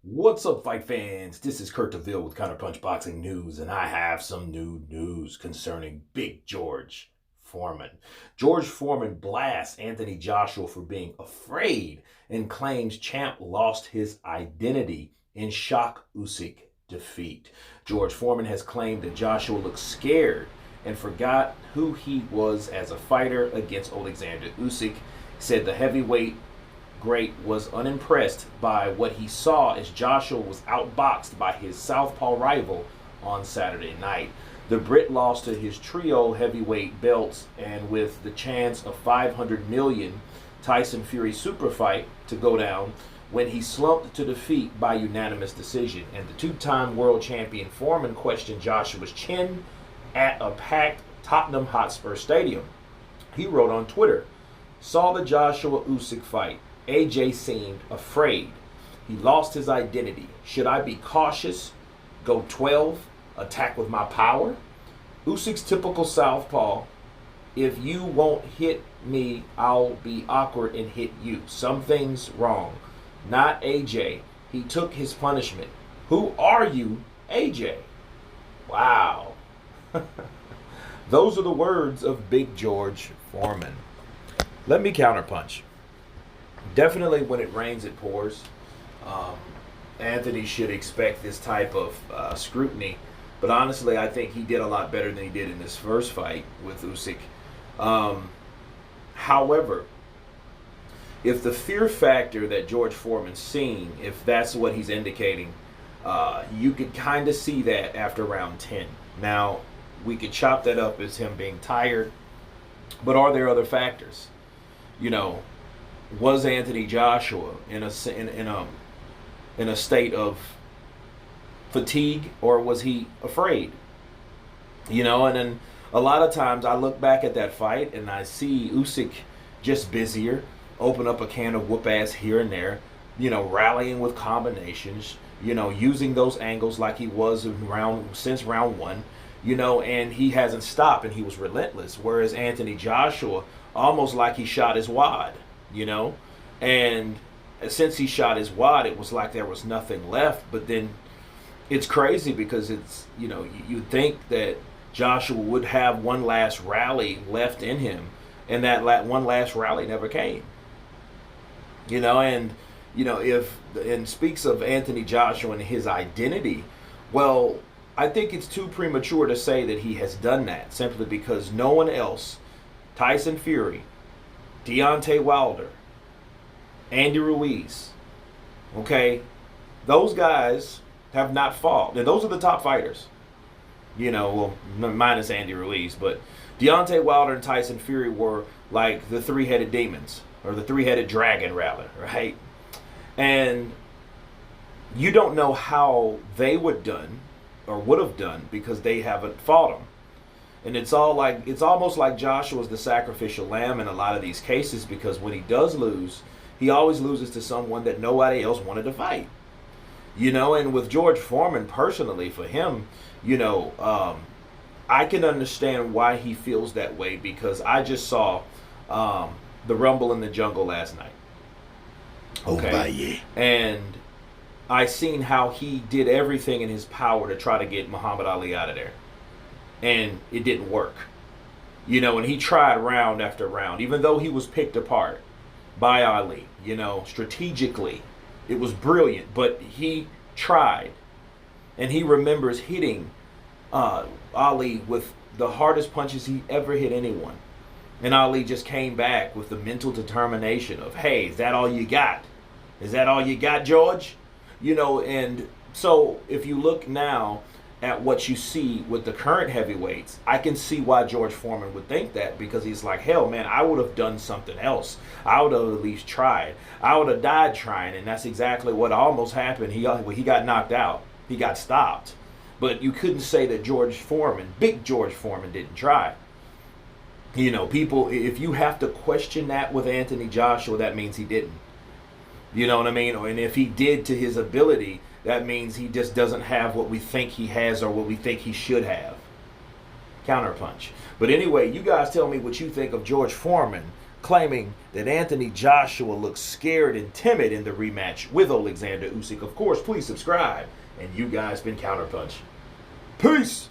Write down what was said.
What's up, fight fans? This is Kurt DeVille with Counterpunch Boxing News, and I have some new news concerning Big George Foreman. George Foreman blasts Anthony Joshua for being afraid and claims champ lost his identity in shock Usyk defeat. George Foreman has claimed that Joshua looked scared and forgot who he was as a fighter against Alexander Usyk. Said the heavyweight great was unimpressed by what he saw as Joshua was outboxed by his southpaw rival on Saturday night. The Brit lost to his trio heavyweight belts, and with the chance of $500 million Tyson Fury super fight to go down when he slumped to defeat by unanimous decision. And the two-time world champion Foreman questioned Joshua's chin at a packed Tottenham Hotspur Stadium. He wrote on Twitter, "Saw the Joshua Usyk fight. AJ seemed afraid. He lost his identity. Should I be cautious? Go 12? Attack with my power? Usyk's typical southpaw. If you won't hit me, I'll be awkward and hit you. Something's wrong. Not AJ. He took his punishment. Who are you, AJ?" Wow. Those are the words of Big George Foreman. Let me counterpunch. Definitely when it rains, it pours. Anthony should expect this type of scrutiny. But honestly, I think he did a lot better than he did in this first fight with Usyk. However, if the fear factor that George Foreman's seeing, if that's what he's indicating, you could kind of see that after round 10. Now, we could chop that up as him being tired. But are there other factors? Was Anthony Joshua in a state of fatigue, or was he afraid? And then a lot of times I look back at that fight and I see Usyk just busier, open up a can of whoop ass here and there, rallying with combinations, using those angles like he was since round one, and he hasn't stopped and he was relentless. Whereas Anthony Joshua, almost like he shot his wad. And since he shot his wad, it was like there was nothing left. But then it's crazy because it's, you'd think that Joshua would have one last rally left in him, and that one last rally never came. And speaks of Anthony Joshua and his identity, well, I think it's too premature to say that he has done that, simply because no one else, Tyson Fury, Deontay Wilder, Andy Ruiz, those guys have not fought. And those are the top fighters, minus Andy Ruiz. But Deontay Wilder and Tyson Fury were like the three-headed demons, or the three-headed dragon, rather, right? And you don't know how they would have done because they haven't fought them. And it's almost like Joshua's the sacrificial lamb in a lot of these cases, because when he does lose, he always loses to someone that nobody else wanted to fight. And with George Foreman, personally, for him, I can understand why he feels that way, because I just saw the Rumble in the Jungle last night. And I seen how he did everything in his power to try to get Muhammad Ali out of there. And it didn't work. And he tried round after round, even though he was picked apart by Ali, strategically. It was brilliant, but he tried. And he remembers hitting Ali with the hardest punches he ever hit anyone. And Ali just came back with the mental determination of, hey, is that all you got? Is that all you got, George? And so if you look now at what you see with the current heavyweights, I can see why George Foreman would think that, because he's like, hell, man, I would have done something else. I would have at least tried. I would have died trying, and that's exactly what almost happened. He got knocked out. He got stopped. But you couldn't say that Big George Foreman, didn't try. People, if you have to question that with Anthony Joshua, that means he didn't. You know what I mean? And if he did to his ability, that means he just doesn't have what we think he has or what we think he should have. Counterpunch. But anyway, you guys tell me what you think of George Foreman claiming that Anthony Joshua looks scared and timid in the rematch with Alexander Usyk. Of course, please subscribe. And you guys been Counterpunch. Peace!